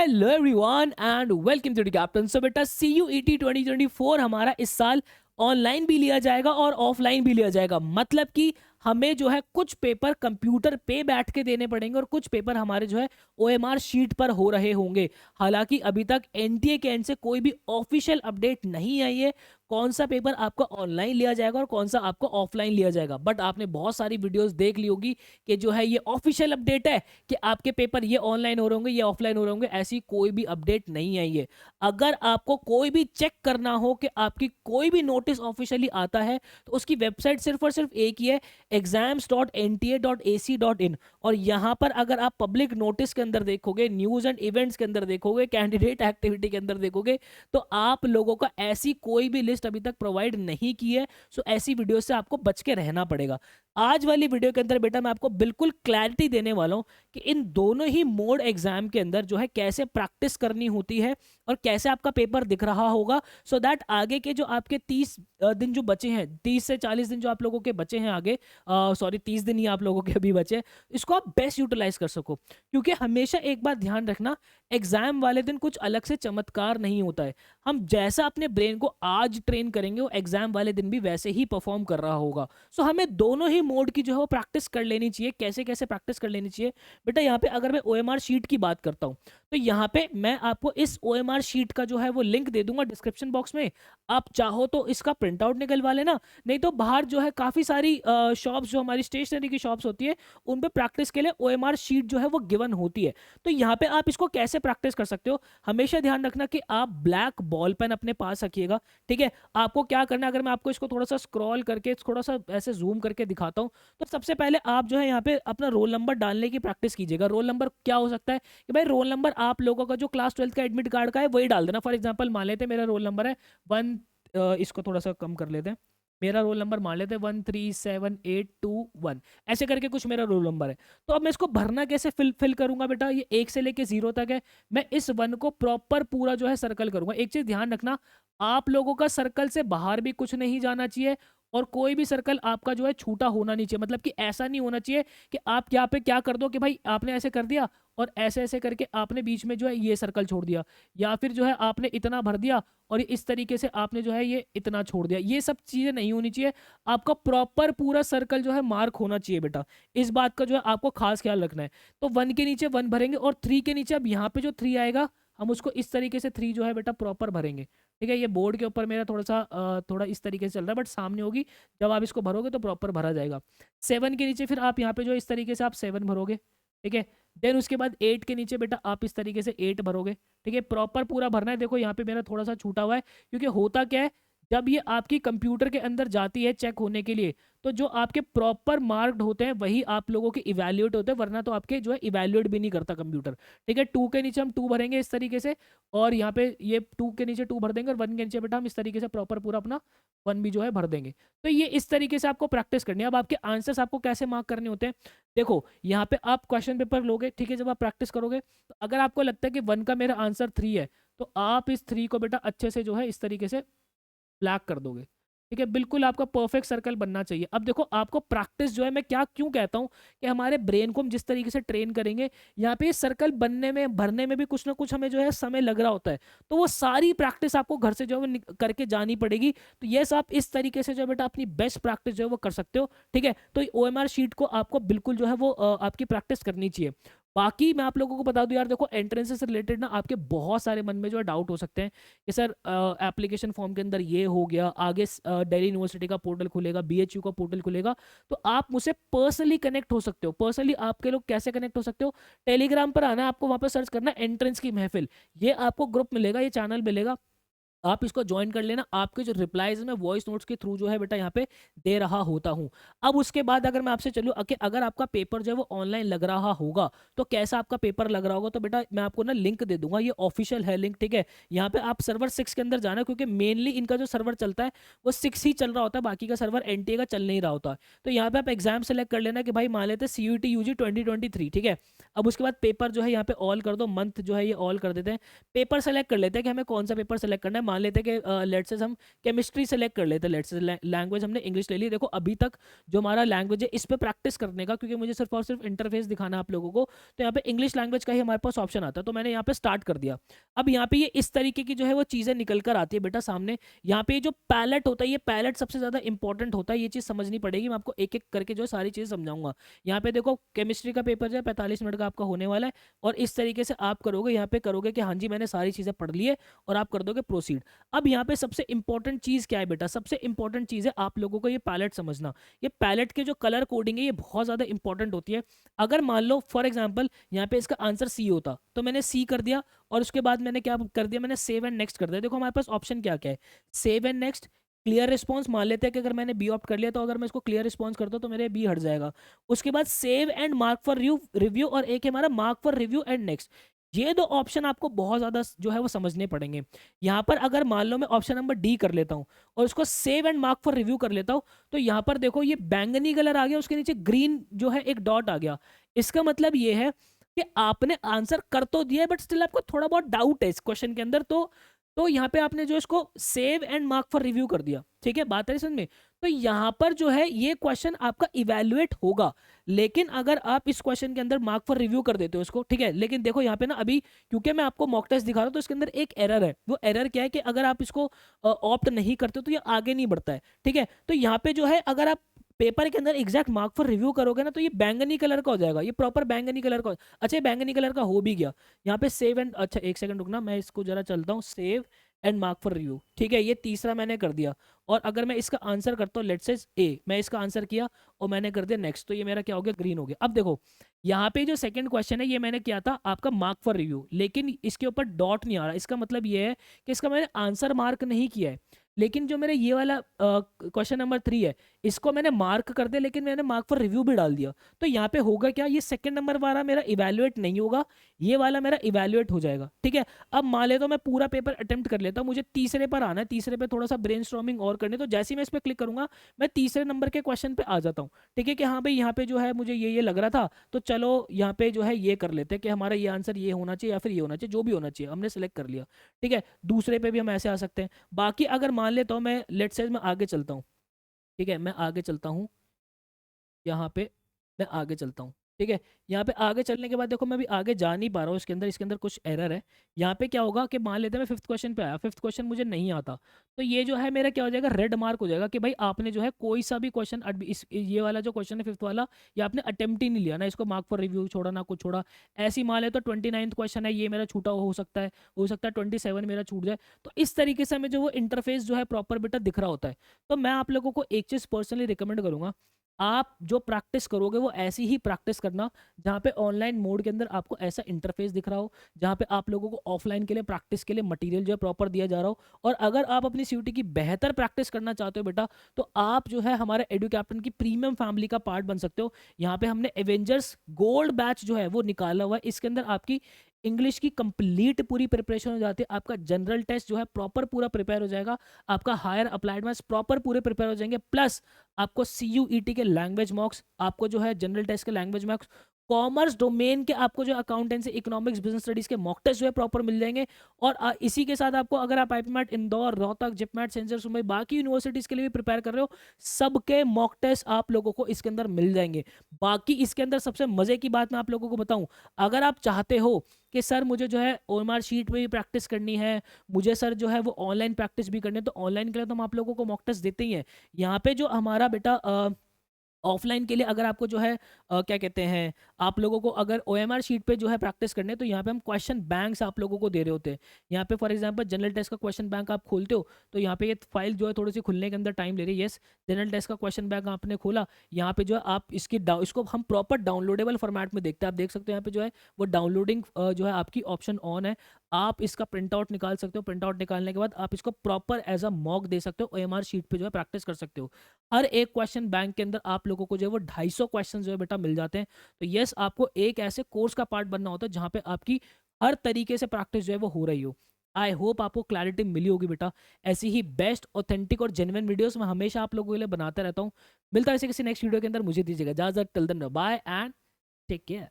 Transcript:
Hello everyone and welcome to the captain. So बेटा CUET 2024 हमारा इस साल ऑनलाइन भी लिया जाएगा और ऑफलाइन भी लिया जाएगा। मतलब कि हमें जो है कुछ पेपर कंप्यूटर पे बैठ के देने पड़ेंगे और कुछ पेपर हमारे जो है OMR शीट पर हो रहे होंगे। हालांकि अभी तक NTA के एंड से कोई भी ऑफिशियल अपडेट नहीं आई है कौन सा पेपर आपका ऑनलाइन लिया जाएगा और कौन सा आपको ऑफलाइन लिया जाएगा। बट आपने बहुत सारी वीडियोस देख ली होगी कि जो है ये ऑफिशियल अपडेट है कि आपके पेपर ये ऑनलाइन हो रहे होंगे ये ऑफलाइन हो रहे होंगे। ऐसी कोई भी अपडेट नहीं आई है। अगर आपको कोई भी चेक करना हो कि आपकी कोई भी नोटिस ऑफिशियली आता है तो उसकी वेबसाइट सिर्फ और सिर्फ एक ही है, exams.nta.ac.in। और यहां पर अगर आप पब्लिक नोटिस के अंदर देखोगे, न्यूज एंड इवेंट्स के अंदर देखोगे, कैंडिडेट एक्टिविटी के अंदर देखोगे तो आप लोगों का ऐसी कोई भी लिस्ट अभी तक प्रोवाइड नहीं की है। सो ऐसी वीडियो से आपको बच के रहना पड़ेगा। आज वाली वीडियो के अंदर बेटा मैं आपको बिल्कुल क्लैरिटी देने वाला हूं कि इन दोनों ही मोड एग्जाम के अंदर जो है कैसे प्रैक्टिस करनी होती है और कैसे आपका पेपर दिख रहा होगा, सो दैट आगे के जो आपके 30 दिन जो बचे हैं, 30 से 40 दिन जो आप लोगों के बचे हैं आगे, सॉरी 30 दिन ही आप लोगों के अभी बचे हैं, इसको आप बेस्ट यूटिलाइज कर सको। क्योंकि हमेशा एक बात ध्यान रखना, एग्जाम वाले दिन कुछ अलग से चमत्कार नहीं होता है। हम जैसा अपने ब्रेन को आज ट्रेन करेंगे वो एग्जाम वाले दिन भी वैसे ही परफॉर्म कर रहा होगा। सो हमें दोनों ही मोड की जो है वो प्रैक्टिस कर लेनी चाहिए। कैसे कैसे प्रैक्टिस कर लेनी चाहिए बेटा, यहाँ पे अगर मैं OMR शीट की बात करता हूँ तो यहाँ पे मैं आपको इस OMR शीट का जो है वो लिंक दे दूंगा डिस्क्रिप्शन बॉक्स में। आप चाहो तो इसका प्रिंट आउट निकलवा लेना, नहीं तो बाहर जो है काफी सारी शॉप्स जो हमारी स्टेशनरी की शॉप्स होती है उन पे प्रैक्टिस के लिए OMR शीट जो है वो गिवन होती है। तो यहाँ पे आप इसको कैसे प्रैक्टिस कर सकते हो, हमेशा ध्यान रखना कि आप ब्लैक बॉल पेन अपने पास रखिएगा। ठीक है, आपको क्या करना है, अगर मैं आपको इसको थोड़ा सा स्क्रॉल करके थोड़ा सा ऐसे जूम करके दिखाता हूँ तो सबसे पहले आप जो है यहाँ पे अपना रोल नंबर डालने की प्रैक्टिस कीजिएगा। रोल नंबर क्या हो सकता है कि भाई रोल नंबर आप लोगों का जो क्लास 12 का एडमिट कार्ड का है वही डाल देना। फॉर एग्जांपल मान लेते हैं मेरा रोल नंबर है 1, इसको थोड़ा सा कम कर लेते हैं, मेरा रोल नंबर मान लेते हैं 137821, ऐसे करके कुछ मेरा रोल नंबर है। तो अब मैं इसको भरना कैसे फिल करूंगा बेटा, ये 1 से लेके 0 तक है। मैं इस 1 को प्रॉपर पूरा जो है सर्कल करूंगा। एक चीज ध्यान रखना, आप लोगों का सर्कल से बाहर भी कुछ नहीं जाना चाहिए और कोई भी सर्कल आपका जो है छूटा होना नहीं चाहिए। मतलब कि ऐसा नहीं होना चाहिए कि आप यहाँ पे क्या कर दो कि भाई आपने ऐसे कर दिया और ऐसे ऐसे करके आपने बीच में जो है ये सर्कल छोड़ दिया, या फिर जो है आपने इतना भर दिया और इस तरीके से आपने जो है ये इतना छोड़ दिया। ये सब चीजें नहीं होनी चाहिए। आपका प्रॉपर पूरा सर्कल जो है मार्क होना चाहिए बेटा। इस बात का जो है आपको खास ख्याल रखना है। तो 1 के नीचे 1 भरेंगे और 3 के नीचे अब यहाँ पे जो 3 आएगा हम उसको इस तरीके से 3 जो है बेटा प्रॉपर भरेंगे। ठीक है, ये बोर्ड के ऊपर मेरा थोड़ा सा थोड़ा इस तरीके से चल रहा है बट सामने होगी, जब आप इसको भरोगे तो प्रॉपर भरा जाएगा। 7 के नीचे फिर आप यहाँ पे जो इस तरीके से आप 7 भरोगे। ठीक है, देन उसके बाद 8 के नीचे बेटा आप इस तरीके से 8 भरोगे। ठीक है, प्रॉपर पूरा भरना है। देखो यहाँ पे मेरा थोड़ा सा छूटा हुआ है क्योंकि होता क्या है, जब ये आपकी कंप्यूटर के अंदर जाती है चेक होने के लिए तो जो आपके प्रॉपर मार्क्ड होते हैं वही आप लोगों के इवैल्यूएट होते हैं, वरना तो आपके जो है इवैल्यूएट भी नहीं करता कंप्यूटर। ठीक है, 2 के नीचे हम 2 भरेंगे इस तरीके से और यहाँ पे ये 2 के नीचे 2 भर देंगे और 1 के नीचे बेटा हम इस तरीके से प्रॉपर पूरा अपना 1 भी जो है भर देंगे। तो ये इस तरीके से आपको प्रैक्टिस करनी है। अब आपके आंसर्स आपको कैसे मार्क करने होते हैं, देखो यहाँ पे आप क्वेश्चन पेपर लोगे। ठीक है, जब आप प्रैक्टिस करोगे तो अगर आपको लगता है कि 1 का मेरा आंसर 3 है तो आप इस 3 को बेटा अच्छे से जो है इस तरीके से ब्लैक कर दोगे। ठीक है, बिल्कुल आपका परफेक्ट सर्कल बनना चाहिए। अब देखो आपको प्रैक्टिस जो है, मैं क्या क्यों कहता हूं कि हमारे ब्रेन को हम जिस तरीके से ट्रेन करेंगे यहाँ पे सर्कल बनने में भरने में भी कुछ ना कुछ हमें जो है समय लग रहा होता है। तो वो सारी प्रैक्टिस आपको घर से जो है करके जानी पड़ेगी। तो यस, आप इस तरीके से जो है बेटा अपनी बेस्ट प्रैक्टिस जो है वो कर सकते हो। ठीक है, तो OMR शीट को आपको बिल्कुल जो है वो आपकी प्रैक्टिस करनी चाहिए। बाकी मैं आप लोगों को बता दूं यार, देखो एंट्रेंस से रिलेटेड ना आपके बहुत सारे मन में जो है डाउट हो सकते हैं कि सर एप्लीकेशन फॉर्म के अंदर ये हो गया, आगे दिल्ली यूनिवर्सिटी का पोर्टल खुलेगा, BHU का पोर्टल खुलेगा, तो आप मुझसे पर्सनली कनेक्ट हो सकते हो। पर्सनली आपके लोग कैसे कनेक्ट हो सकते हो, टेलीग्राम पर आना है आपको, वहां पर सर्च करना एंट्रेंस की महफिल, ये आपको ग्रुप मिलेगा, ये चैनल मिलेगा, आप इसको ज्वाइन कर लेना। आपके जो रिप्लाईज में वॉइस नोट्स के थ्रू जो है बेटा यहाँ पे दे रहा होता हूँ। अब उसके बाद अगर मैं आपसे चलूँ अगर आपका पेपर जो है वो ऑनलाइन लग रहा होगा तो कैसा आपका पेपर लग रहा होगा, तो बेटा मैं आपको ना लिंक दे दूंगा, ये ऑफिशियल है लिंक। ठीक है, यहाँ पे आप सर्वर 6 के अंदर जाना, क्योंकि मेनली इनका जो सर्वर चलता है वो 6 ही चल रहा होता है, बाकी का सर्वर NTA का चल नहीं रहा होता। तो यहाँ पे आप एग्जाम सेलेक्ट कर लेना कि भाई मान लेते CUET UG 2023। ठीक है, अब उसके बाद पेपर जो है यहाँ पे ऑल कर दो, मंथ जो है ये ऑल कर देते हैं। पेपर सेलेक्ट कर लेते हैं कि हमें कौन सा पेपर सेलेक्ट करना है। मान लेते हैं कि लेट्स से हम केमिस्ट्री सेलेक्ट कर लेते हैं, लेट्स से लैंग्वेज हमने इंग्लिश ले ली। देखो अभी तक जो हमारा लैंग्वेज है इस पे प्रैक्टिस करने का, क्योंकि मुझे सिर्फ और सिर्फ इंटरफेस दिखाना है आप लोगों को, तो यहाँ पे इंग्लिश लैंग्वेज का ही हमारे पास ऑप्शन आता है, तो मैंने यहाँ पे स्टार्ट कर दिया। अब यहाँ पे ये इस तरीके की जो है वो चीज़ें निकल कर आती है बेटा सामने। यहाँ पे जो पैलेट होता है, ये पैलेट सबसे ज़्यादा इंपॉर्टेंट होता है, ये चीज़ समझनी पड़ेगी। मैं आपको एक एक करके जो सारी चीज़ें समझाऊंगा। यहाँ पे देखो केमिस्ट्री का पेपर जो है 45 मिनट का आपका होने वाला है, और इस तरीके से आप करोगे, यहाँ पे करोगे कि हाँ जी मैंने सारी चीज़ें पढ़ ली है, और आप कर दोगे प्रोसीड। अब यहाँ पे सबसे इंपॉर्टेंट चीज़ क्या है बेटा, सबसे इंपॉर्टेंट चीज़ है आप लोगों को ये पैलेट समझना। ये पैलेट के जो कलर कोडिंग है ये बहुत ज़्यादा इंपॉर्टेंट होती है। अगर मान लो फॉर एग्जाम्पल यहाँ पे इसका आंसर सी होता, तो मैंने सी कर दिया, और उसके बाद मैंने क्या कर दिया, मैंने सेव एंड नेक्स्ट कर दिया। देखो हमारे पास ऑप्शन क्या क्या है, save and next, clear response. मान लेते हैं कि अगर मैंने बी ऑप्ट कर लिया, तो अगर मैं इसको क्लियर रिस्पॉन्स करता हूँ तो मेरे बी हट जाएगा। उसके बाद save and mark for review, और एक है हमारा mark for review and next. ये दो ऑप्शन आपको बहुत ज्यादा जो है वो समझने पड़ेंगे। यहाँ पर अगर मान लो मैं ऑप्शन नंबर डी कर लेता हूँ और उसको save and mark for review कर लेता हूँ, तो यहाँ पर देखो ये बैंगनी कलर आ गया, उसके नीचे ग्रीन जो है एक डॉट आ गया। इसका मतलब ये है कि आपने आंसर कर तो दिया है, बट स्टिल आपको थोड़ा बहुत डाउट है इस क्वेश्चन के अंदर, तो यहाँ पे आपने जो इसको save and mark for review कर दिया। ठीक है, बात है समझ में। तो यहाँ पर जो है ये क्वेश्चन आपका इवेल्युएट होगा, लेकिन अगर आप इस क्वेश्चन के अंदर मार्क फॉर रिव्यू कर देते हो इसको, ठीक है, लेकिन देखो यहाँ पे ना अभी क्योंकि मैं आपको मॉक टेस्ट दिखा रहा हूँ, तो इसके अंदर एक एरर है। वो एरर क्या है कि अगर आप इसको ऑप्ट नहीं करते तो ये आगे नहीं बढ़ता है। ठीक है, तो यहाँ पे जो है अगर आप पेपर के अंदर एग्जैक्ट मार्क फॉर रिव्यू करोगे ना, तो ये बैंगनी कलर का हो जाएगा, ये प्रॉपर बैंगनी कलर का। अच्छा, ये बैंगनी कलर का हो भी गया। यहाँ पे सेव एंड, अच्छा एक सेकंड रुकना, मैं इसको जरा चलता हूँ, save and mark for review. ठीक है, ये तीसरा मैंने कर दिया, और अगर मैं इसका आंसर करता हूँ लेट्स से ए, मैं इसका आंसर किया और मैंने कर दिया नेक्स्ट, तो ये मेरा क्या हो गया, ग्रीन हो गया। अब देखो यहाँ पे जो सेकंड क्वेश्चन है ये मैंने किया था आपका मार्क फॉर रिव्यू, लेकिन इसके ऊपर डॉट नहीं आ रहा। इसका मतलब ये है कि इसका मैंने आंसर मार्क नहीं किया है, लेकिन जो मेरे ये वाला क्वेश्चन नंबर 3 है इसको मैंने मार्क कर दिया, लेकिन मैंने मार्क फॉर रिव्यू भी डाल दिया। तो यहाँ पे होगा क्या, ये सेकंड नंबर वाला मेरा इवेल्युएट नहीं होगा, ये वाला मेरा इवेल्युएट हो जाएगा। ठीक है, अब मान लेता हूँ मैं पूरा पेपर अटेम्प्ट कर लेता हूँ, मुझे तीसरे पर आना है, तीसरे पे थोड़ा सा ब्रेनस्टॉर्मिंग और करने, तो जैसे ही मैं इस पर क्लिक करूंगा मैं तीसरे नंबर के क्वेश्चन पे आ जाता हूँ। ठीक है, कि हाँ भाई यहाँ पे जो है मुझे ये लग रहा था, तो चलो यहाँ पे जो है ये कर लेते हैं कि हमारा ये आंसर ये होना चाहिए या फिर ये होना चाहिए, जो भी होना चाहिए हमने सेलेक्ट कर लिया। ठीक है, दूसरे पे भी हम ऐसे आ सकते हैं। बाकी अगर मान लेता हूँ मैं लेट्स से मैं आगे चलता हूँ, ठीक है, मैं आगे चलता हूँ, यहाँ पे मैं आगे चलता हूँ। ठीक है, यहाँ पे आगे चलने के बाद देखो मैं अभी आगे जा नहीं पा रहा हूँ, इसके अंदर कुछ एरर है। यहाँ पे क्या होगा कि मान लेते हैं मैं फिफ्थ क्वेश्चन पे आया, फिफ्थ क्वेश्चन मुझे नहीं आता, तो ये जो है मेरा क्या हो जाएगा, रेड मार्क हो जाएगा कि भाई आपने जो है कोई सा भी क्वेश्चन, इस ये वाला जो क्वेश्चन है फिफ्थ वाला, ये आपने अटेम्प्ट ही नहीं लिया ना, इसको मार्क फॉर रिव्यू छोड़ा ना कुछ छोड़ा। ऐसे ही मान ले तो 29th क्वेश्चन है, ये मेरा छूटा हो सकता है, 27 मेरा छूट जाए। तो इस तरीके से हमें जो वो इंटरफेस जो है प्रॉपर बेटा दिख रहा होता है। तो मैं आप लोगों को एक चीज़ पर्सनली रिकमेंड करूंगा, आप जो प्रैक्टिस करोगे वो ऐसी ही प्रैक्टिस करना जहाँ पे ऑनलाइन मोड के अंदर आपको ऐसा इंटरफेस दिख रहा हो, जहाँ पे आप लोगों को ऑफलाइन के लिए प्रैक्टिस के लिए मटेरियल जो है प्रॉपर दिया जा रहा हो। और अगर आप अपनी सीयूटी की बेहतर प्रैक्टिस करना चाहते हो बेटा, तो आप जो है हमारे एडु कैप्टन की प्रीमियम फैमिली का पार्ट बन सकते हो। यहाँ पे हमने एवेंजर्स गोल्ड बैच जो है वो निकाला हुआ है, इसके अंदर आपकी इंग्लिश की कंप्लीट पूरी प्रिपरेशन हो जाती है, आपका जनरल टेस्ट जो है प्रॉपर पूरा प्रिपेयर हो जाएगा, आपका हायर अप्लाइड मैथ्स प्रॉपर पूरे प्रिपेयर हो जाएंगे, प्लस आपको CUET के लैंग्वेज मॉक्स, आपको जो है जनरल टेस्ट के लैंग्वेज मॉक्स, कॉमर्स डोमेन के आपको जो अकाउंटेंसी इकोनॉमिक्स बिजनेस स्टडीज के मॉक टेस्ट जो है प्रॉपर मिल जाएंगे। और इसी के साथ आपको अगर आप आईपीमैट इंदौर, रोहतक, जिपमैट, सेंचर, मुंबई बाकी यूनिवर्सिटीज के लिए भी प्रिपेयर कर रहे हो, सबके मॉक टेस्ट आप लोगों को इसके अंदर मिल जाएंगे। बाकी इसके अंदर सबसे मजे की बात मैं आप लोगों को बताऊं, अगर आप चाहते हो कि सर मुझे जो है OMR शीट पे भी प्रैक्टिस करनी है, मुझे सर जो है वो ऑनलाइन प्रैक्टिस भी करनी है, तो ऑनलाइन के लिए तो हम आप लोगों को मॉक टेस्ट देते ही हैं। यहाँ पे जो हमारा बेटा ऑफलाइन के लिए अगर आपको जो है क्या कहते हैं, आप लोगों को अगर OMR शीट पे जो है प्रैक्टिस करने, तो यहाँ पे हम क्वेश्चन बैंक्स आप लोगों को दे रहे होते हैं। यहाँ पे फॉर एग्जांपल जनरल टेस्ट का क्वेश्चन बैंक आप खोलते हो, तो यहाँ पे ये फाइल जो है थोड़ी सी खुलने के अंदर टाइम ले रही है। यस, जनरल टेस्ट का क्वेश्चन बैंक आपने खोला, यहाँ पे जो है आप इसको हम प्रॉपर डाउनलोडेबल फॉर्मेट में देखते हैं। आप देख सकते हो यहाँ पे जो है वो डाउनलोडिंग जो है आपकी ऑप्शन ऑन है, आप इसका प्रिंट आउट निकाल सकते हो। प्रिंट आउट निकालने के बाद आप इसको प्रॉपर एज अ मॉक दे सकते हो, OMR शीट पे जो है प्रैक्टिस कर सकते हो। हर एक क्वेश्चन बैंक के अंदर आप लोगों को जो है वो 250 क्वेश्चन जो है बेटा मिल जाते हैं। तो यस, आपको एक ऐसे कोर्स का पार्ट बनना होता है जहां पे आपकी हर तरीके से प्रैक्टिस जो है वो हो रही हो। आई होप आपको क्लैरिटी मिली होगी बेटा। ऐसी ही बेस्ट, ऑथेंटिक और जेन्युइन वीडियोस मैं हमेशा आप लोगों के लिए बनाता रहता हूँ। मिलता है किसी नेक्स्ट वीडियो के अंदर, मुझे दीजिएगा इजाजत। Till then bye and take care.